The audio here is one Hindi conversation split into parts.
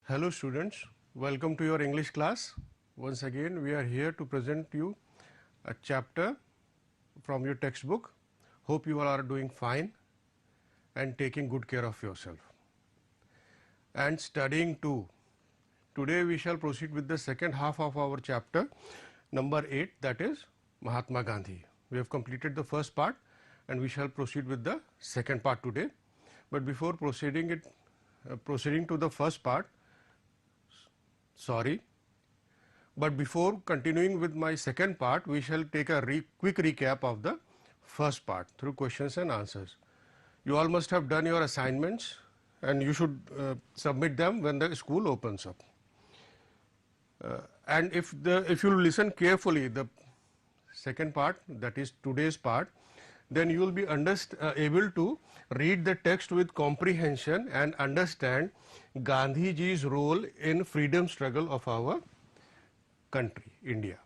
Hello students, welcome to your English class. Once again we are here to present you a chapter from your textbook. Hope you all are doing fine and taking good care of yourself and studying too. Today we shall proceed with the second half of our chapter number 8, that is Mahatma Gandhi. We have completed the first part and we shall proceed with the second part today. But before proceeding to the first part, but before continuing with my second part, we shall take a quick recap of the first part through questions and answers. You all must have done your assignments and you should submit them when the school opens up. And if you listen carefully, the second part, that is today's part, then you will be able to read the text with comprehension and understand Gandhiji's role in freedom struggle of our country, India.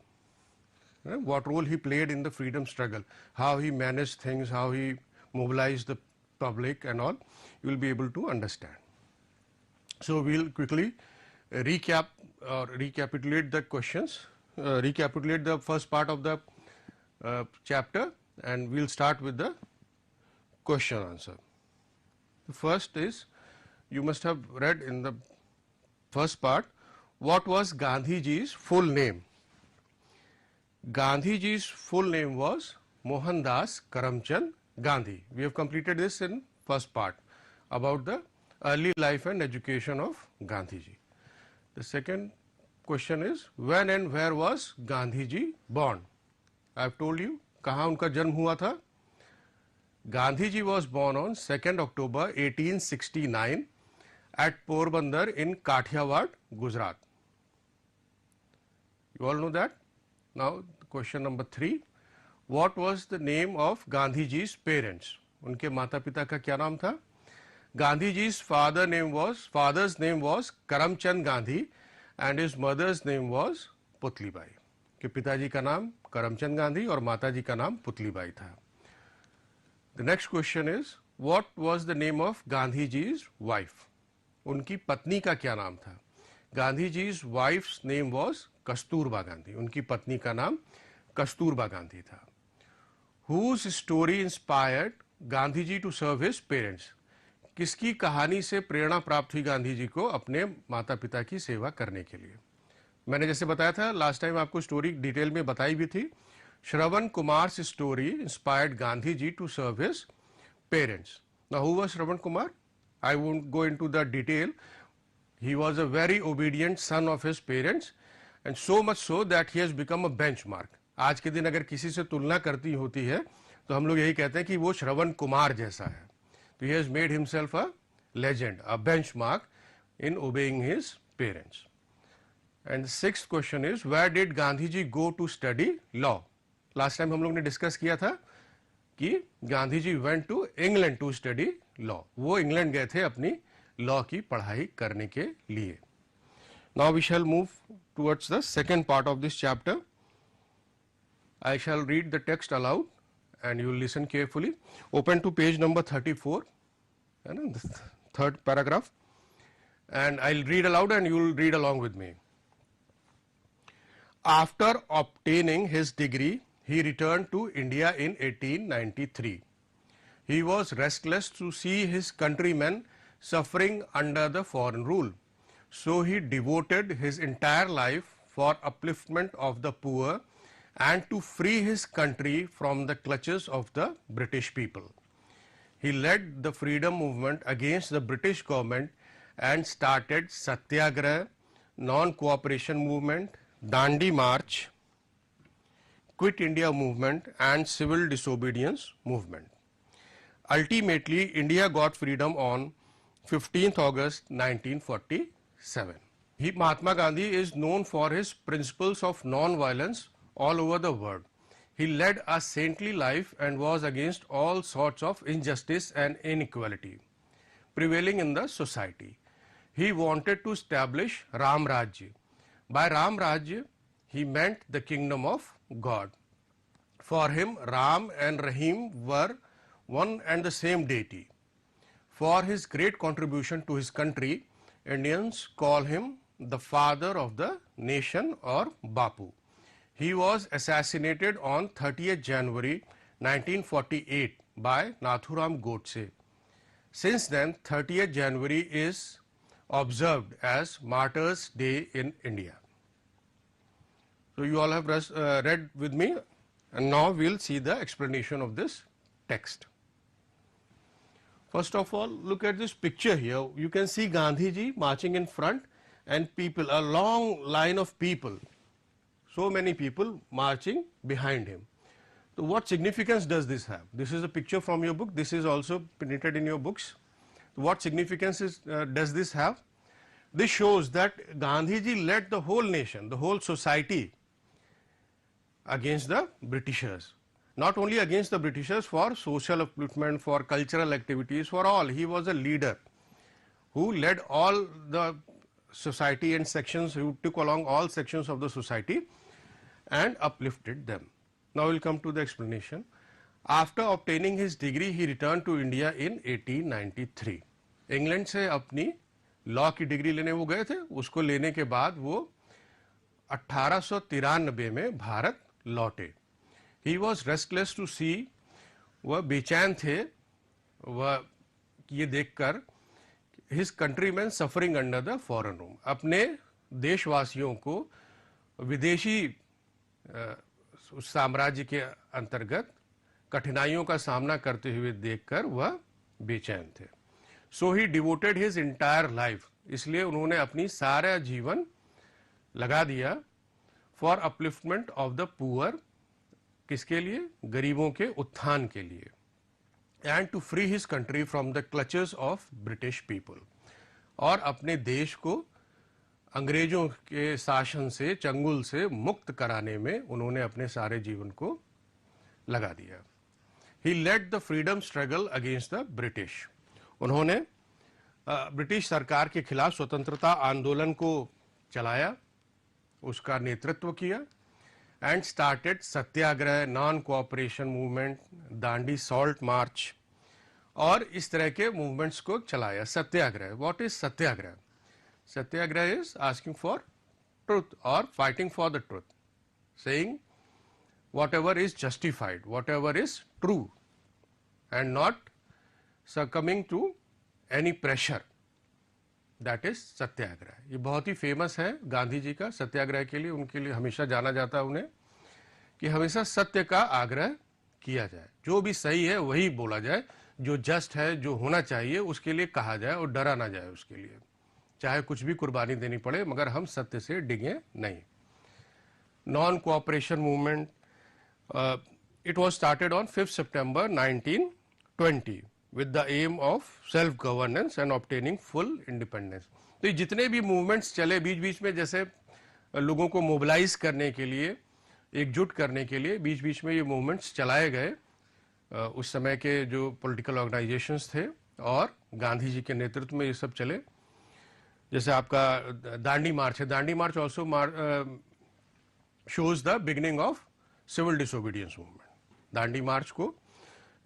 What role he played in the freedom struggle, how he managed things, how he mobilized the public and all, you will be able to understand. So we will quickly recapitulate the questions, recapitulate the first part of the chapter, and we will start with the question answer. The first is, you must have read in the first part, what was Gandhiji's full name? Gandhiji's full name was Mohandas Karamchand Gandhi. We have completed this in first part about the early life and education of Gandhiji. The second question is, when and where was Gandhiji born? I have told you कहाँ उनका जन्म हुआ था. Gandhiji was born on 2nd October 1869 at Porbandar in Kathiawad, Gujarat. You all know that. Now question number 3, what was the name of Gandhiji's parents? उनके माता पिता का क्या नाम था? Gandhiji's father's name was Karamchand Gandhi and his mother's name was Putlibai. कि पिताजी का नाम करमचंद गांधी और माताजी का नाम पुतलीबाई था. The next question is, what was the name of Gandhiji's wife? उनकी पत्नी का क्या नाम था? Gandhiji's wife's name was Kasturba Gandhi. उनकी पत्नी का नाम कस्तूरबा गांधी था. Whose story inspired Gandhiji to serve his parents? किसकी कहानी से प्रेरणा प्राप्त हुई गांधी जी को अपने माता पिता की सेवा करने के लिए? मैंने जैसे बताया था लास्ट टाइम, आपको स्टोरी डिटेल में बताई भी थी. Shravan Kumar story inspired Gandhi ji to serve his parents. Now who was Shravan Kumar? I won't go into the detail. He was a very obedient son of his parents and so much so that he has become a benchmark. आज के दिन अगर किसी से तुलना करती होती है तो हम लोग यही कहते हैं कि वो श्रवण कुमार जैसा है. तो he has made himself a legend, a benchmark in obeying his parents. And the sixth question is, where did Gandhiji go to study law? Last time हम लोग ने डिस्कस किया था कि Gandhiji went to England to study law. वो इंग्लैंड गए थे अपनी लॉ की पढ़ाई करने के लिए. Now we shall move towards the second part of this chapter. I shall read the text aloud and you will listen carefully. Open to page number 34, and the third paragraph, and I'll read aloud and you will read along with me. After obtaining his degree, he returned to India in 1893. He was restless to see his countrymen suffering under the foreign rule, so he devoted his entire life for upliftment of the poor and to free his country from the clutches of the British people. He led the freedom movement against the British government and started Satyagraha, non-cooperation movement, Dandi March, Quit India movement and civil disobedience movement. Ultimately, India got freedom on 15th August 1947. Mahatma Gandhi is known for his principles of non-violence all over the world. He led a saintly life and was against all sorts of injustice and inequality prevailing in the society. He wanted to establish Ram Rajya. By Ram Rajya, he meant the kingdom of God. For him, Ram and Rahim were one and the same deity. For his great contribution to his country, Indians call him the father of the nation or Bapu. He was assassinated on 30th January 1948 by Nathuram Godse. Since then, 30th January is observed as Martyrs' Day in India. So you all have read with me, and now we'll see the explanation of this text. First of all, look at this picture here. You can see Gandhi ji marching in front and people, a long line of people, so many people marching behind him. So what significance does this have? This is a picture from your book. This is also printed in your books. What significance does this have? This shows that Gandhi ji led the whole nation, the whole society against the Britishers. Not only against the Britishers, for social upliftment, for cultural activities, for all. He was a leader who led all the society and sections, who took along all sections of the society and uplifted them. Now we'll come to the explanation. After obtaining his degree, he returned to India in 1893. England से अपनी लॉ की डिग्री लेने वो गए थे. उसको लेने के बाद वो 1893 में भारत लौटे. He was restless to see, वह बेचैन थे वह ये देखकर his countrymen suffering under the foreign rule. अपने देशवासियों को विदेशी साम्राज्य के अंतर्गत कठिनाइयों का सामना करते हुए देखकर वह बेचैन थे. So he devoted his entire life, इसलिए उन्होंने अपनी सारा जीवन लगा दिया for upliftment of the poor, किसके लिए? गरीबों के उत्थान के लिए, and to free his country from the clutches of British people, और अपने देश को अंग्रेजों के शासन से, चंगुल से मुक्त कराने में उन्होंने अपने सारे जीवन को लगा दिया. He led the freedom struggle against the British. उन्होंने ब्रिटिश सरकार के खिलाफ स्वतंत्रता आंदोलन को चलाया, उसका नेतृत्व किया, and started satyagraha, non cooperation movement, Dandi salt march और इस तरह के मूवमेंट्स को चलाया. Satyagraha, what is satyagraha? Satyagraha is asking for truth और fighting for the truth, saying whatever is justified, whatever is true, and not succumbing to any pressure. That is सत्याग्रह. ये बहुत ही फेमस है गांधी जी का सत्याग्रह के लिए. उनके लिए हमेशा जाना जाता है उन्हें कि हमेशा सत्य का आग्रह किया जाए, जो भी सही है वही बोला जाए, जो जस्ट है, जो होना चाहिए उसके लिए कहा जाए और डरा ना जाए उसके लिए, चाहे कुछ भी कुर्बानी देनी पड़े, मगर हम सत्य से डिगे नहीं. Non cooperation movement, it was started on 5th September 1920 with the aim of self governance and obtaining full independence. तो ये जितने भी मूवमेंट्स चले बीच बीच में, जैसे लोगों को मोबिलाइज करने के लिए, एकजुट करने के लिए बीच बीच में ये मूवमेंट्स चलाए गए. उस समय के जो पॉलिटिकल ऑर्गेनाइजेशंस थे और गांधी जी के नेतृत्व में ये सब चले. जैसे आपका दांडी मार्च है. Dandi march also shows the beginning of civil disobedience movement. Dandi march को,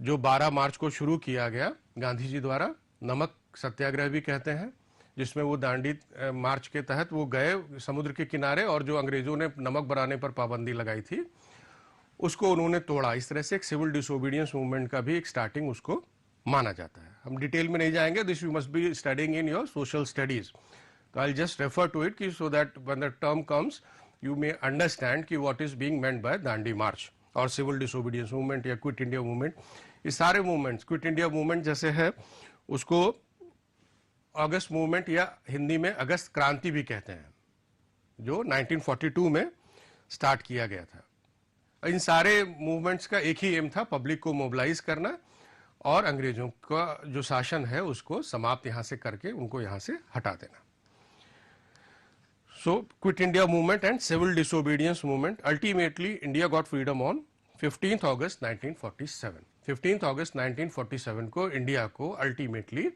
जो 12 मार्च को शुरू किया गया गांधी जी द्वारा, नमक सत्याग्रह भी कहते हैं, जिसमें वो दांडी मार्च के तहत वो गए समुद्र के किनारे और जो अंग्रेजों ने नमक बनाने पर पाबंदी लगाई थी उसको उन्होंने तोड़ा. इस तरह से एक सिविल डिसोबीडियंस मूवमेंट का भी एक स्टार्टिंग उसको माना जाता है. हम डिटेल में नहीं जाएंगे, this you must be studying in your social studies. तो I just refer to it so that when the term comes you may understand कि what is being meant by Dandi march और सिविल डिसोबीडियंस मूवमेंट या क्विट इंडिया मूवमेंट. ये सारे मूवमेंट्स, क्विट इंडिया मूवमेंट जैसे है उसको अगस्त मूवमेंट या हिंदी में अगस्त क्रांति भी कहते हैं, जो 1942 में स्टार्ट किया गया था. इन सारे मूवमेंट्स का एक ही एम था, पब्लिक को मोबिलाइज करना और अंग्रेजों का जो शासन है उसको समाप्त यहाँ से करके उनको यहाँ से हटा देना. So, Quit India movement and civil disobedience movement. Ultimately, India got freedom on 15th August 1947. 15th August 1947 को इंडिया को अल्टीमेटली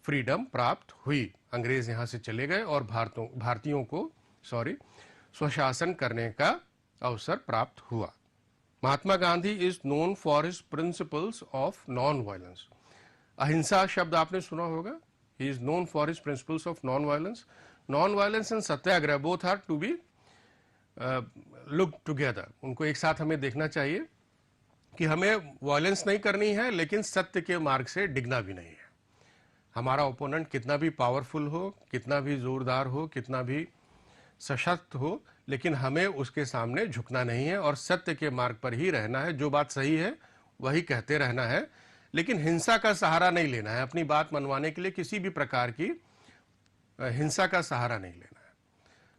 फ्रीडम प्राप्त हुई. अंग्रेज यहाँ से चले गए और भारतीयों को स्वशासन करने का अवसर प्राप्त हुआ. Mahatma Gandhi is known for his principles of non violence. अहिंसा शब्द आपने सुना होगा. He is known for his principles of non-violence. Non-violence and satyagraha both are to be looked together. उनको एक साथ हमें देखना चाहिए कि हमें वायलेंस नहीं करनी है, लेकिन सत्य के मार्ग से डिगना भी नहीं है. हमारा ओपोनेंट कितना भी पावरफुल हो, कितना भी जोरदार हो, कितना भी सशक्त हो, लेकिन हमें उसके सामने झुकना नहीं है और सत्य के मार्ग पर ही रहना है. जो बात सही है वही कहते रहना है, लेकिन हिंसा का सहारा नहीं लेना है. अपनी बात मनवाने के लिए किसी भी प्रकार की हिंसा का सहारा नहीं लेना है.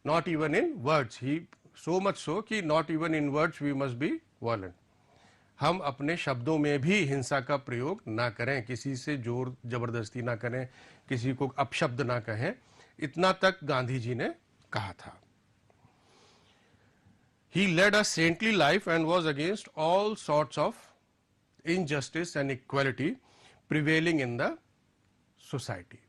Not even in words, he so much so कि not even in words we must be violent. हम अपने शब्दों में भी हिंसा का प्रयोग ना करें, किसी से जोर जबरदस्ती ना करें, किसी को अपशब्द ना कहें. इतना तक गांधी जी ने कहा था. He led a saintly life and was against all sorts of injustice and equality prevailing in the society.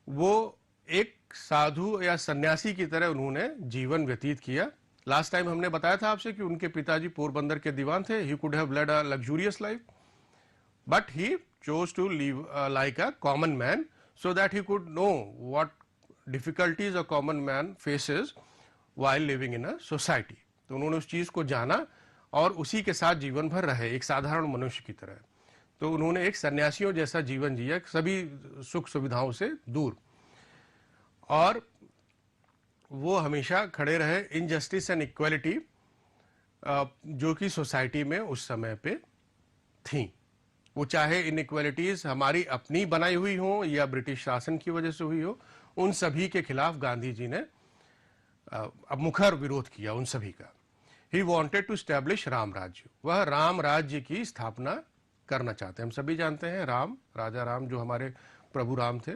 वो एक साधु या सन्यासी की तरह उन्होंने जीवन व्यतीत किया. लास्ट टाइम हमने बताया था आपसे कि उनके पिताजी पोरबंदर के दीवान थे. He could have led a luxurious life, but he chose to live like a common man so that he could know what difficulties a common man faces while living in a society. तो उन्होंने उस चीज को जाना और उसी के साथ जीवन भर रहे, एक साधारण मनुष्य की तरह. तो उन्होंने एक सन्यासियों जैसा जीवन जिया, सभी सुख सुविधाओं से दूर, और वो हमेशा खड़े रहे इनजस्टिस एंड इक्वालिटी जो कि सोसाइटी में उस समय पे थी. वो चाहे इनइक्वालिटीज हमारी अपनी बनाई हुई हो या ब्रिटिश शासन की वजह से हुई हो, उन सभी के खिलाफ गांधी जी ने अब मुखर विरोध किया उन सभी का. He wanted to establish Ram Rajya. वह राम राज्य की स्थापना करना चाहते हैं. हम सभी जानते हैं राम, राजा राम जो हमारे प्रभु राम थे,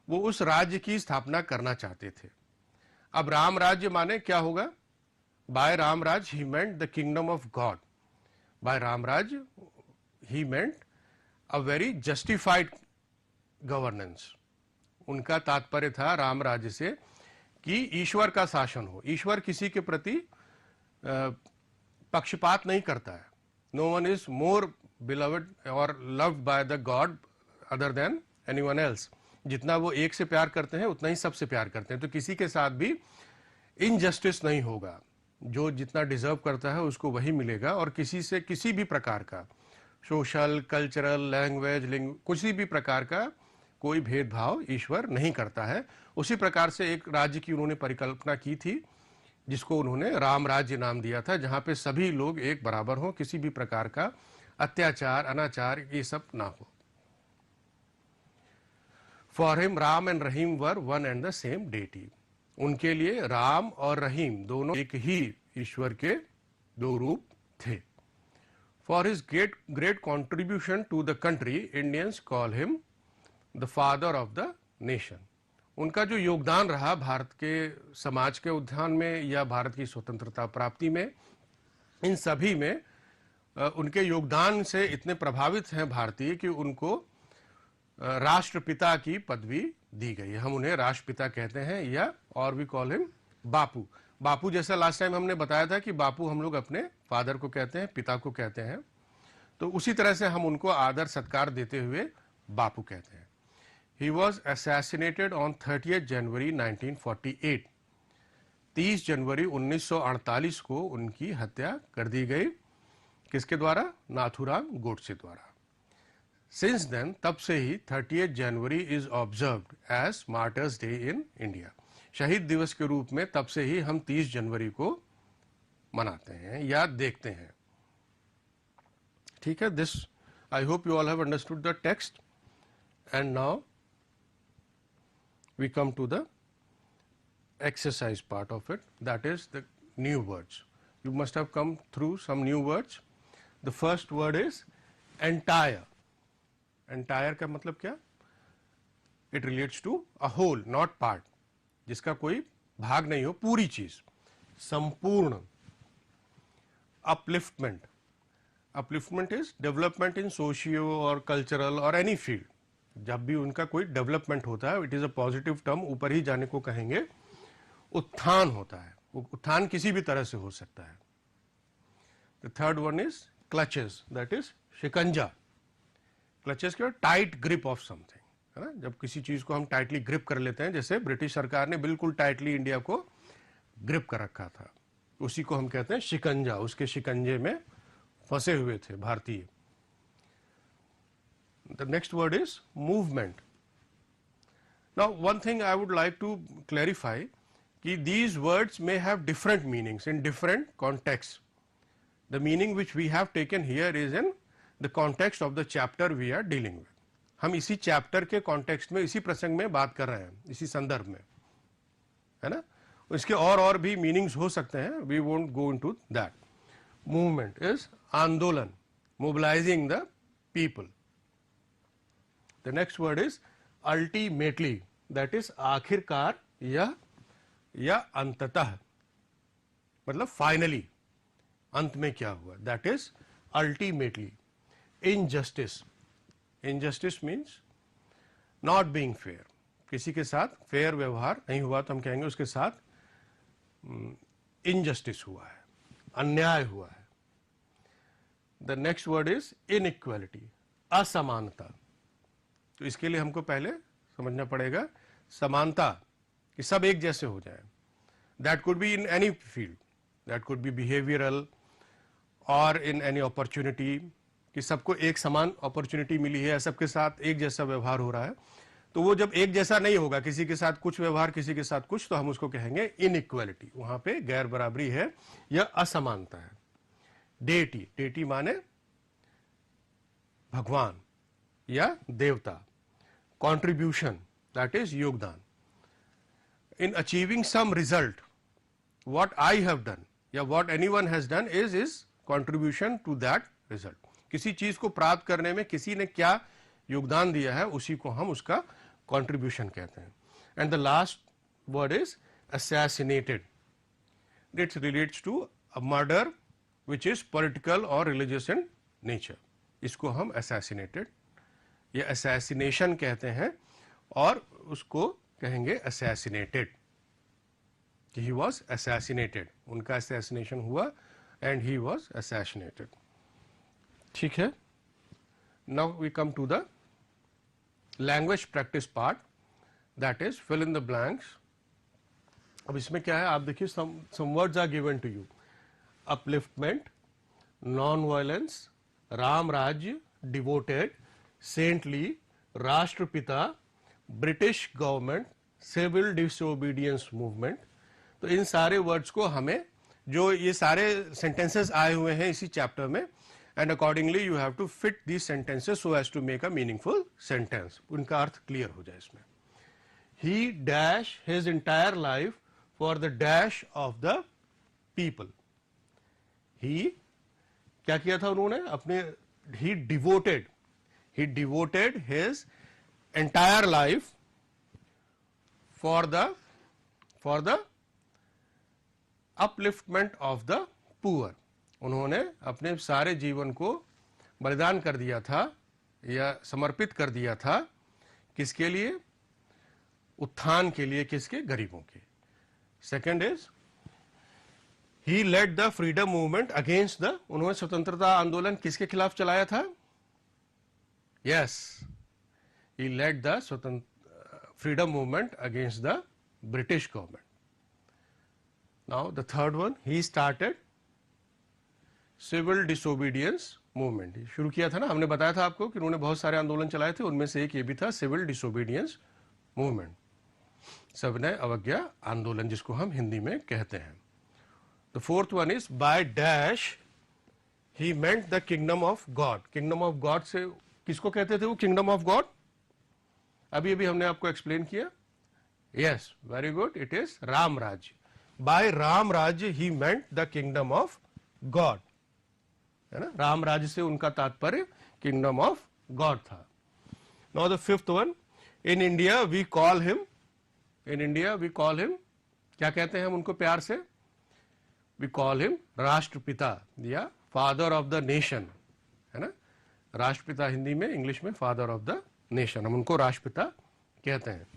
वो उस राज्य की स्थापना करना चाहते थे. अब राम राज्य माने क्या होगा? By Ram Raj he meant the kingdom of God. By Ram Raj he meant a very justified governance. उनका तात्पर्य था राम राज्य से कि ईश्वर का शासन हो. ईश्वर किसी के प्रति पक्षपात नहीं करता है. No one is more beloved और loved by the God other than anyone else. जितना वो एक से प्यार करते हैं उतना ही सबसे प्यार करते हैं. तो किसी के साथ भी इनजस्टिस नहीं होगा. जो जितना डिजर्व करता है उसको वही मिलेगा, और किसी से किसी भी प्रकार का सोशल, कल्चरल, लैंग्वेज, किसी भी प्रकार का कोई भेदभाव ईश्वर नहीं करता है. उसी प्रकार से एक राज्य की उन्होंने परिकल्पना की थी जिसको उन्होंने राम राज्य नाम दिया था, जहां पे सभी लोग एक बराबर हों, किसी भी प्रकार का अत्याचार, अनाचार ये सब ना हो. For him Ram and Rahim were one and the same deity. उनके लिए राम और रहीम दोनों एक ही ईश्वर के दो रूप थे. For his great contribution to the country, Indians call him the father of the nation. उनका जो योगदान रहा भारत के समाज के उत्थान में या भारत की स्वतंत्रता प्राप्ति में, इन सभी में उनके योगदान से इतने प्रभावित हैं भारतीय कि उनको राष्ट्रपिता की पदवी दी गई. हम उन्हें राष्ट्रपिता कहते हैं, या और भी कॉल हिम बापू. बापू जैसा लास्ट टाइम हमने बताया था कि बापू हम लोग अपने फादर को कहते हैं, पिता को कहते हैं, तो उसी तरह से हम उनको आदर सत्कार देते हुए बापू कहते हैं. He was assassinated on 30th January 1948. 30 जनवरी 1948 को उनकी हत्या कर दी गई. किसके द्वारा? नाथूराम गोडसे द्वारा. Since then, तब से ही 30th January is observed as Martyrs Day in India. शहीद दिवस के रूप में तब से ही हम 30 जनवरी को मनाते हैं या देखते हैं. ठीक है. This I hope you all have understood the text, and now we come to the exercise part of it, that is the new words. You must have come through some new words. The first word is entire. Entire का मतलब क्या? It relates to a whole, not part. जिसका कोई भाग नहीं हो, पूरी चीज, संपूर्ण. Upliftment. Upliftment is development in socio or cultural or any field. जब भी उनका कोई डेवलपमेंट होता है, it is a positive term, ऊपर ही जाने को कहेंगे. उत्थान होता है, उत्थान किसी भी तरह से हो सकता है. The third one is clutches, that is शिकंजा. क्लचेस क्या? Tight grip of something. है ना, जब किसी चीज को हम टाइटली ग्रिप कर लेते हैं, जैसे ब्रिटिश सरकार ने बिल्कुल टाइटली इंडिया को ग्रिप कर रखा था, उसी को हम कहते हैं शिकंजा, उसके शिकंजे में फंसे हुए थे भारतीय। The next word is movement. Now one thing I would like to clarify कि these words may have different meanings in different contexts. The meaning which we have taken here is in the context of the chapter we are dealing with. हम इसी चैप्टर के कॉन्टेक्स्ट में, इसी प्रसंग में बात कर रहे हैं, इसी संदर्भ में, है ना। इसके और भी मीनिंग्स हो सकते हैं, we won't go into that. Movement is आंदोलन, mobilising the people. The next word is ultimately, that is आखिरकार या अंततः, मतलब फाइनली, अंत में क्या हुआ, that is ultimately. Injustice, injustice means not being fair, किसी के साथ फेयर व्यवहार नहीं हुआ तो हम कहेंगे उसके साथ इनजस्टिस हुआ है, अन्याय हुआ है। The next word is inequality, असमानता। तो इसके लिए हमको पहले समझना पड़ेगा समानता, कि सब एक जैसे हो जाए। That could be in any field, that could be behavioural और इन एनी अपॉर्चुनिटी, कि सबको एक समान अपॉर्चुनिटी मिली है, सबके साथ एक जैसा व्यवहार हो रहा है। तो वो जब एक जैसा नहीं होगा, किसी के साथ कुछ व्यवहार, किसी के साथ कुछ, तो हम उसको कहेंगे इनइक्वालिटी, वहां पे गैर बराबरी है या असमानता है। डेटी, डेटी माने भगवान या देवता। कॉन्ट्रीब्यूशन, दैट इज योगदान। In achieving some result, what I have done या what anyone has done is contribution to that result. किसी चीज को प्राप्त करने में किसी ने क्या योगदान दिया है, उसी को हम उसका contribution कहते हैं। And the last word is assassinated. It relates to a murder which is political or religious in nature. इसको हम assassinated या assassination कहते हैं, और उसको कहेंगे assassinated, कि he was assassinated, उनका assassination हुआ and he was assassinated। ठीक है। Now we come to the language practice part, that is fill in the blanks। अब इसमें क्या है, आप देखिए, some words are given to you: upliftment, non-violence, Ram राज्य, devoted, saintly, राष्ट्रपिता, British government, civil disobedience movement. तो इन सारे वर्ड्स को हमें, जो ये सारे सेंटेंसेस आए हुए हैं इसी चैप्टर में, and accordingly you have to fit these sentences so as to make a meaningful sentence, उनका अर्थ क्लियर हो जाए इसमें। He dash his entire life for the dash of the people. He क्या किया था उन्होंने अपने, he devoted his entire life for the upliftment of the poor। उन्होंने अपने सारे जीवन को बलिदान कर दिया था या समर्पित कर दिया था, किसके लिए, उत्थान के लिए, किसके, गरीबों के। Second is he led the freedom movement against the, उन्होंने स्वतंत्रता आंदोलन किसके खिलाफ चलाया था, yes, he led the freedom movement against the British government। Now the third one, he started civil disobedience movement। शुरू किया था ना, हमने बताया था आपको कि उन्होंने बहुत सारे आंदोलन चलाए थे, उनमें से एक ये भी था, सिविल डिसोबीडियंस मूवमेंट, सविनय अवज्ञा आंदोलन, जिसको हम हिंदी में कहते हैं। The fourth one is by dash he meant the kingdom of God. Kingdom of God से किसको कहते थे वो, किंगडम ऑफ गॉड, अभी हमने आपको एक्सप्लेन किया। Yes, very good, it is Ram Rajya. By Ram Rajya he meant the kingdom of God, है ना, राम राज्य से उनका तात्पर्य किंगडम ऑफ गॉड था। Now the fifth one, in India we call him, क्या कहते हैं हम उनको प्यार से, वी कॉल हिम राष्ट्रपिता या फादर ऑफ द नेशन, है ना, राष्ट्रपिता हिंदी में, इंग्लिश में फादर ऑफ द नेशन, हम उनको राष्ट्रपिता कहते हैं।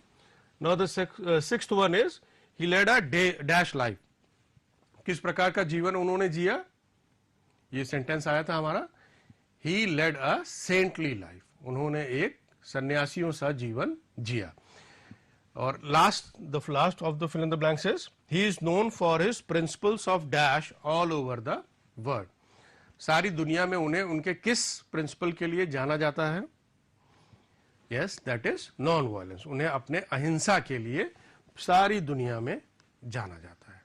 Now the sixth one is he led a dash life. किस प्रकार का जीवन उन्होंने जिया, ये सेंटेंस आया था हमारा, he led a saintly life, उन्होंने एक सन्यासियों सा जीवन जिया। और last of the fill in the blanks is he is known for his principles of dash all over the world. सारी दुनिया में उन्हें उनके किस प्रिंसिपल के लिए जाना जाता है? Yes, that is non violence. उन्हें अपने अहिंसा के लिए सारी दुनिया में जाना जाता है।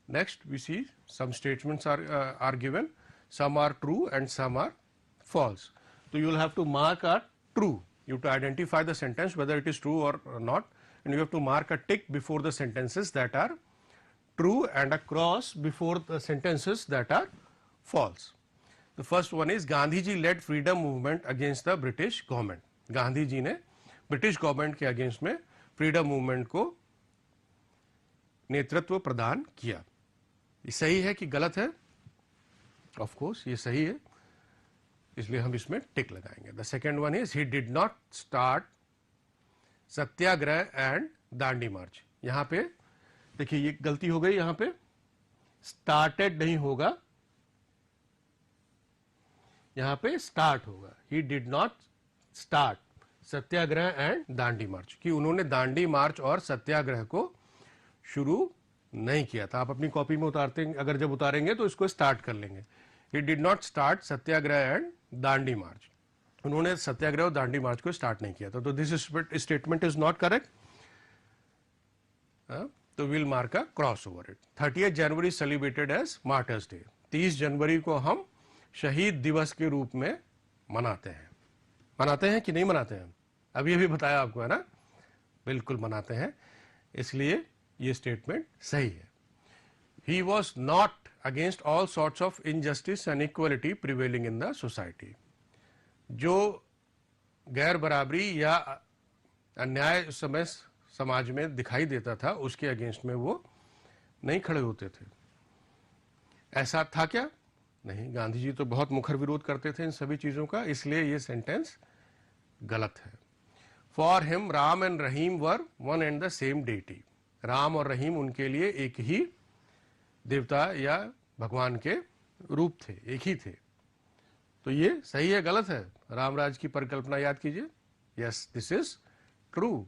Next we see some statements are given, some are true and some are false. So you will have to mark a true. You have to identify the sentence whether it is true or not, and you have to mark a tick before the sentences that are true and a cross before the sentences that are false. The first one is Gandhi ji led freedom movement against the British government. Gandhi ji ने ब्रिटिश गवर्नमेंट के अगेंस्ट में फ्रीडम मूवमेंट को नेतृत्व प्रदान किया। ये सही है कि गलत है? ऑफ कोर्स ये सही है, इसलिए हम इसमें टिक लगाएंगे। The second one is he did not start satyagraha and Dandi march. यहां पे देखिए ये गलती हो गई, यहां पे स्टार्टेड नहीं होगा, यहां पे स्टार्ट होगा। He did not start satyagraha and Dandi march, कि उन्होंने दांडी मार्च और सत्याग्रह को शुरू नहीं किया था। आप अपनी कॉपी में उतारते, अगर जब उतारेंगे तो इसको स्टार्ट कर लेंगे। He did not start satyagraha and Dandi march, उन्होंने सत्याग्रह और दांडी मार्च को स्टार्ट नहीं किया था। तो this statement is not correct, तो will mark a cross over it. 30 January celebrated as martyrs day. 30 जनवरी को हम शहीद दिवस के रूप में मनाते हैं। मनाते हैं कि नहीं मनाते हैं? अभी बताया आपको, है ना? बिल्कुल मनाते हैं, इसलिए ये स्टेटमेंट सही है। He was not against all sorts of injustice and equality prevailing in the society. जो गैर बराबरी या अन्याय उस समय समाज में दिखाई देता था, उसके अगेंस्ट में वो नहीं खड़े होते थे। ऐसा था क्या? नहीं, गांधी जी तो बहुत मुखर विरोध करते थे इन सभी चीजों का, इसलिए ये सेंटेंस गलत है। For him Ram and Rahim were one and the same deity. Ram और रहीम उनके लिए एक ही देवता या भगवान के रूप थे, एक ही थे। तो ये सही है गलत है? रामराज की परिकल्पना याद कीजिए। Yes, this is true.